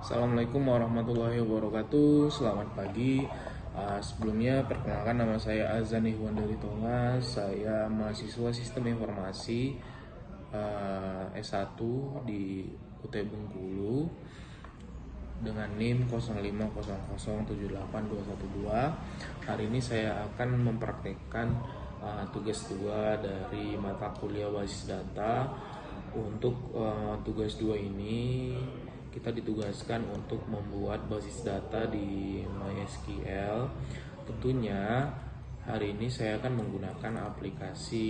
Assalamualaikum warahmatullahi wabarakatuh. Selamat pagi. Sebelumnya perkenalkan, nama saya Azan Ihwan dari Tonga. Saya mahasiswa Sistem Informasi S1 di UT Bengkulu dengan NIM 05007812. Hari ini saya akan mempraktekkan tugas 2 dari mata kuliah Basis Data. Untuk tugas 2 ini kita ditugaskan untuk membuat basis data di MySQL. Tentunya hari ini saya akan menggunakan aplikasi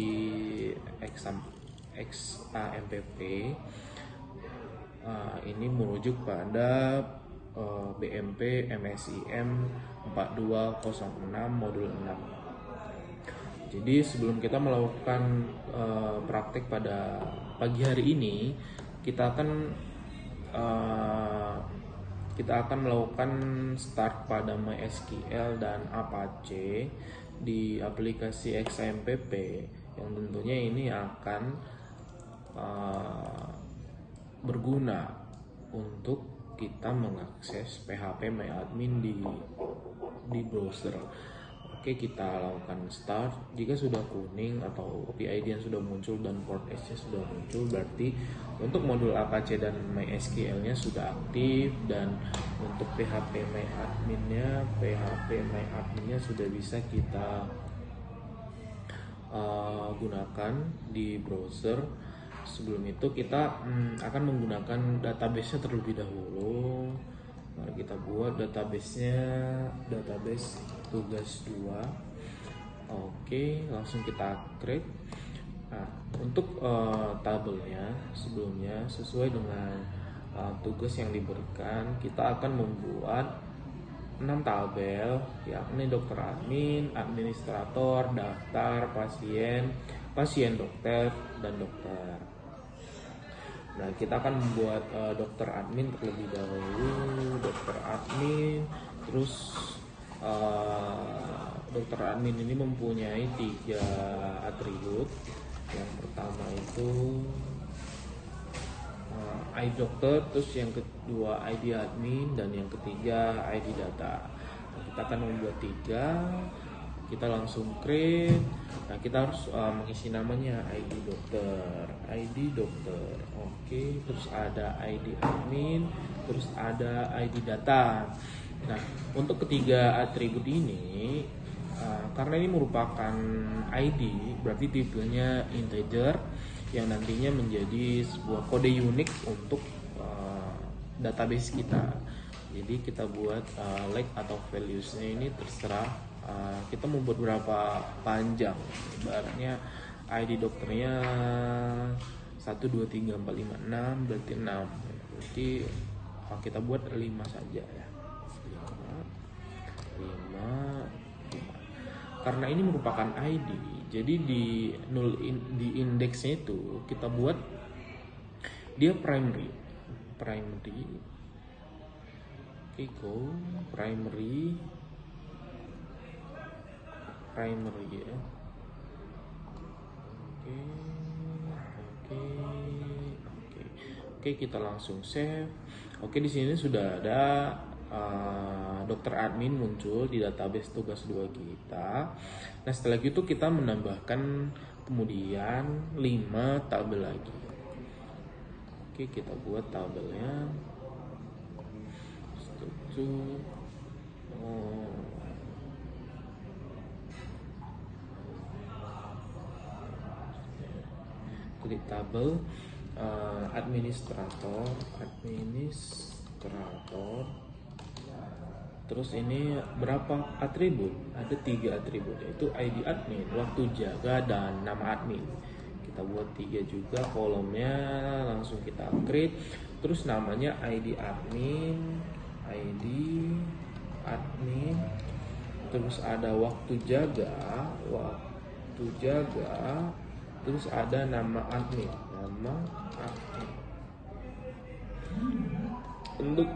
XAMPP. Ini merujuk pada BMP MSIM 4206 modul 6. Jadi sebelum kita melakukan praktek pada pagi hari ini, kita akan melakukan start pada MySQL dan Apache di aplikasi XAMPP, yang tentunya ini akan berguna untuk kita mengakses PHP MyAdmin di browser. Oke, kita lakukan start. Jika sudah kuning atau PID yang sudah muncul dan port S-nya sudah muncul, berarti untuk modul Apache dan MySQL-nya sudah aktif, dan untuk PHP MyAdmin-nya sudah bisa kita gunakan di browser. Sebelum itu kita akan menggunakan database-nya terlebih dahulu. Mari kita buat database-nya, database tugas 2. Oke, langsung kita create. Nah, untuk tabelnya sebelumnya sesuai dengan tugas yang diberikan, kita akan membuat 6 tabel, yakni dokter admin, administrator, daftar, pasien dokter, dan dokter. Nah, kita akan membuat dokter admin terlebih dahulu. Dokter admin, terus dokter admin ini mempunyai 3 atribut. Yang pertama itu ID dokter, terus yang kedua ID admin, dan yang ketiga ID data. Nah, kita akan membuat 3. Kita langsung create. Nah, kita harus mengisi namanya ID dokter. Oke, terus ada ID admin, terus ada ID data. Nah, untuk ketiga atribut ini, karena ini merupakan ID, berarti tipenya integer yang nantinya menjadi sebuah kode unik untuk database kita. Jadi kita buat like atau values-nya ini terserah. Kita membuat berapa panjang, ibaratnya ID dokternya 1, 2, 3, 4, 5, 6, berarti 6. Berarti kita buat 5 saja ya. 5. Karena ini merupakan ID, jadi di indeksnya itu kita buat dia primary. Oke, go primary ya. Oke, kita langsung save. Oke, di sini sudah ada dokter admin muncul di database tugas 2 kita. Nah, setelah itu kita menambahkan kemudian 5 tabel lagi. Oke, kita buat tabelnya. Klik tabel administrator. Terus ini berapa atribut? Ada 3 atribut, yaitu ID admin, waktu jaga, dan nama admin. Kita buat 3 juga kolomnya, langsung kita create. Terus namanya ID admin. Terus ada waktu jaga. Terus ada nama admin. Untuk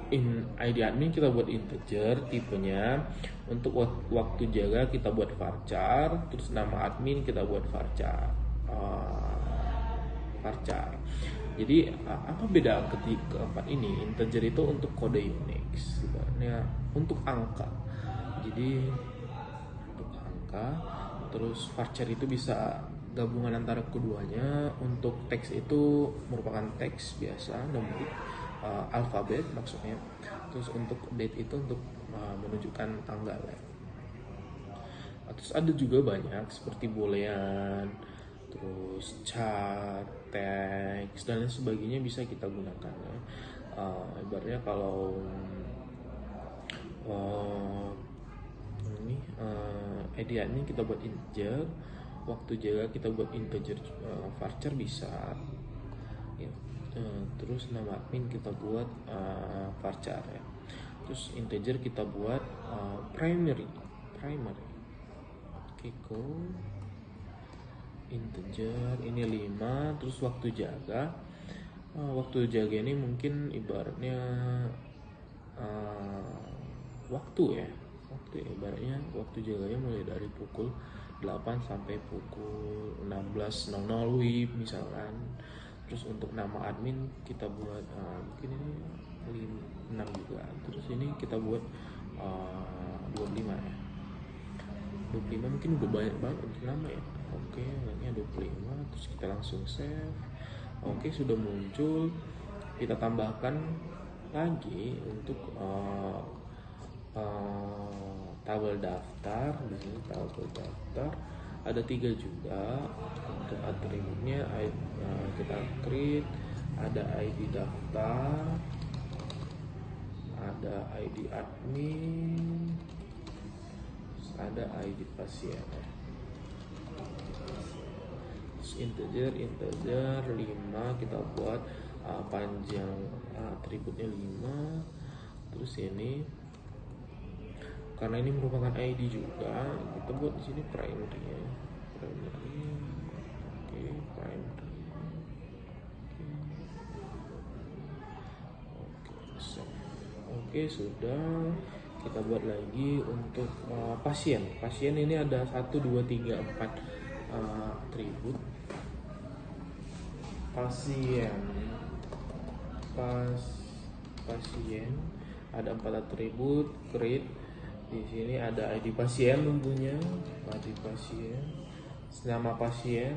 ID admin kita buat integer tipenya. Untuk waktu jaga kita buat varchar. Terus nama admin kita buat varchar. Jadi apa beda keempat ini? Integer itu untuk kode Unix, sebenarnya untuk angka. Jadi untuk angka, terus varchar itu bisa gabungan antara keduanya. Untuk teks itu merupakan teks biasa, numerik, alfabet maksudnya. Terus untuk date itu untuk menunjukkan tanggal ya. Terus ada juga banyak seperti boolean, terus chart, teks dan lain sebagainya bisa kita gunakan ya. Ibaratnya kalau idea ini kita buat integer, waktu jaga kita buat integer, varchar bisa ya. Terus nama admin kita buat varchar ya. Terus integer kita buat primary. Oke, integer ini 5. Terus waktu jaga, ini mungkin ibaratnya waktu ibaratnya waktu jaganya mulai dari pukul 8 sampai pukul 16.00 WIB misalkan. Terus untuk nama admin kita buat mungkin ini 6 juga. Terus ini kita buat 25 ya. 25 mungkin udah banyak banget untuk nama ya. Oke, namanya 25. Terus kita langsung save. Oke, sudah muncul. Kita tambahkan lagi untuk tabel daftar. Di sini tabel daftar ada 3 juga. Untuk atributnya kita create, ada ID daftar, ada ID admin, ada ID pasien. Terus integer 5 kita buat panjang atributnya 5. Terus ini karena ini merupakan ID juga, kita buat di sini primary ya. Oke, sudah. Kita buat lagi untuk pasien ini ada 1, 2, 3, 4 atribut. Pasien ada 4 atribut. Create, di sini ada ID pasien tentunya, ID pasien, nama pasien,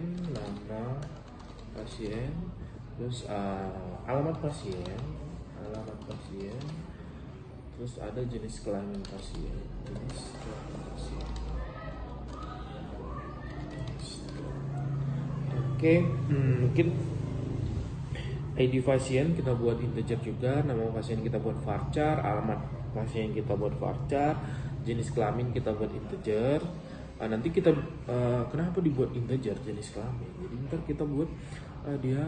terus alamat pasien, terus ada jenis kelamin pasien, Oke, mungkin ID pasien kita buat integer juga, nama pasien kita buat varchar, alamat pasien kita buat varchar, jenis kelamin kita buat integer. Nanti kita kenapa dibuat integer jenis kelamin? Jadi ntar kita buat dia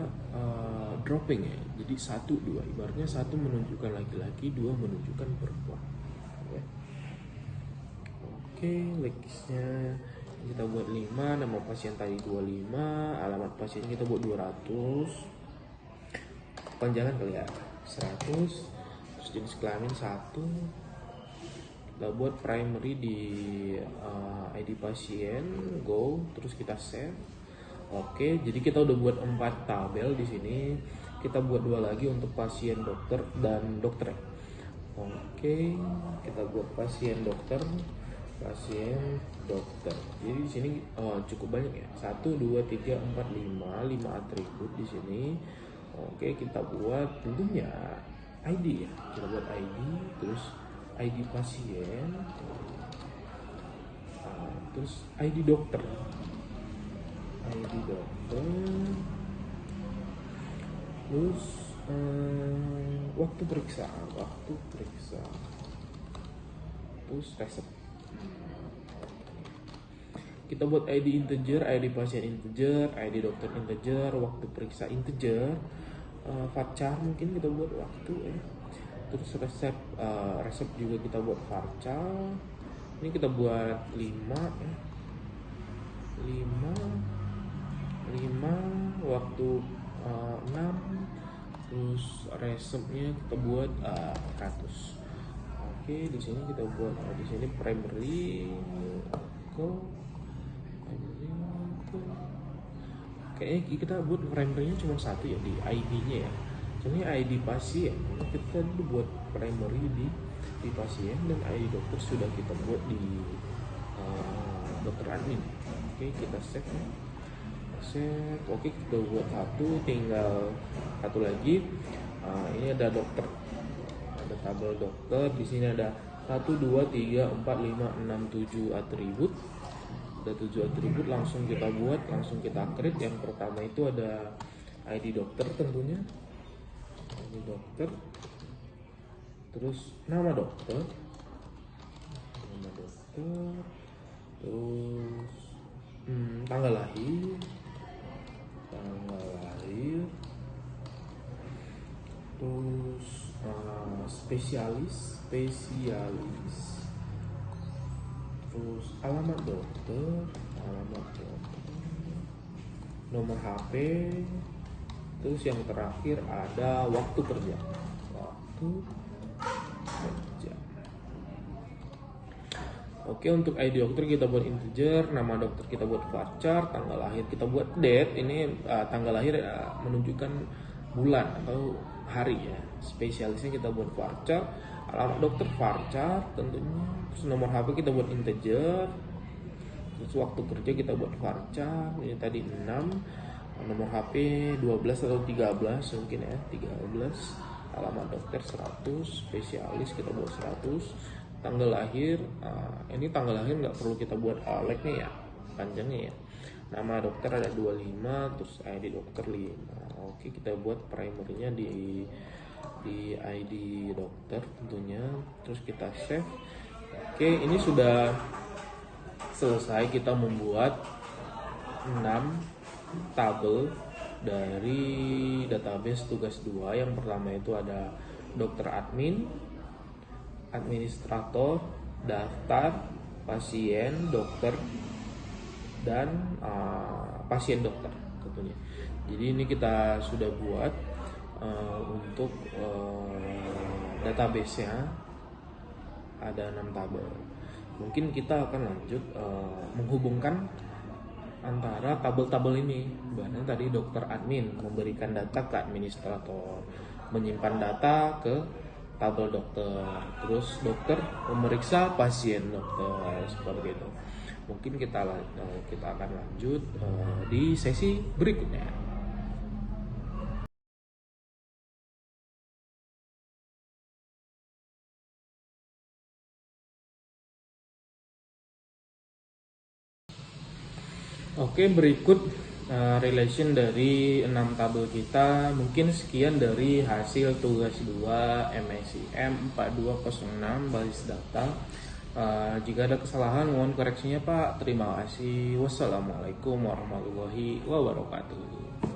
dropping ya. Jadi 1, 2, ibaratnya 1 menunjukkan laki-laki, 2 menunjukkan perempuan. Ya. Oke, listnya kita buat 5, nama pasien tadi 25, alamat pasien kita buat 200. Panjangan kali ya 100. Terus jenis kelamin 1. Kita buat primary di ID pasien, go, terus kita save. Oke, jadi kita udah buat 4 tabel di sini. Kita buat 2 lagi untuk pasien dokter dan dokter. Oke, kita buat pasien dokter. Jadi di sini cukup banyak ya. 1, 2, 3, 4, 5 atribut di sini. Oke, kita buat tentunya ID ya. Kita buat ID, terus ID pasien, terus ID dokter, terus waktu periksa, terus resep. Kita buat ID integer, ID pasien integer, ID dokter integer, waktu periksa integer, varchar mungkin kita buat waktu ya. Terus resep juga kita buat varchar. Ini kita buat 5 ya. 5 waktu 6. Terus resepnya kita buat 100. Oke, di sini kita buat di sini primary go. kayaknya kita buat primernya cuma satu ya di ID-nya ya. Jadi ID pasien kita dulu buat primary di pasien, dan ID dokter sudah kita buat di dokter admin. Oke, kita save ya. Save. Oke, kita buat satu, tinggal satu lagi. Ini ada dokter, ada tabel dokter. Di sini ada 1, 2, 3, 4, 5, 6, 7 atribut. Ada 7 atribut, langsung kita buat, langsung kita create. Yang pertama itu ada ID dokter tentunya. ID dokter. Terus nama dokter. Nama dokter. Terus tanggal lahir. Terus spesialis, terus alamat dokter, nomor HP, terus yang terakhir ada waktu kerja. Oke, untuk ID dokter kita buat integer, nama dokter kita buat varchar, tanggal lahir kita buat date. Ini tanggal lahir menunjukkan bulan atau hari ya. Spesialisnya kita buat varchar, alamat dokter varchar tentunya. Terus nomor HP kita buat integer. Terus waktu kerja kita buat varchar, ini tadi 6. Nomor HP 12 atau 13 mungkin ya, 13. Alamat dokter 100, spesialis kita buat 100. Tanggal lahir, ini tanggal lahir nggak perlu kita buat like-nya ya, panjangnya ya. Nama dokter ada 25, terus ID dokter 5. Oke, kita buat primernya di ID dokter tentunya, terus kita save. Oke, ini sudah selesai kita membuat 6 tabel dari database tugas 2. Yang pertama itu ada dokter admin, administrator, daftar, pasien, dokter, dan pasien dokter tentunya. Jadi ini kita sudah buat untuk database-nya ada 6 tabel. Mungkin kita akan lanjut menghubungkan antara tabel-tabel ini. Bahkan tadi dokter admin memberikan data ke administrator, menyimpan data ke tabel dokter, terus dokter memeriksa pasien dokter, seperti itu. Mungkin kita akan lanjut di sesi berikutnya. Oke, berikut relation dari 6 tabel kita. Mungkin sekian dari hasil tugas 2 MSIM 4206 basis data. Jika ada kesalahan mohon koreksinya Pak. Terima kasih. Wassalamualaikum warahmatullahi wabarakatuh.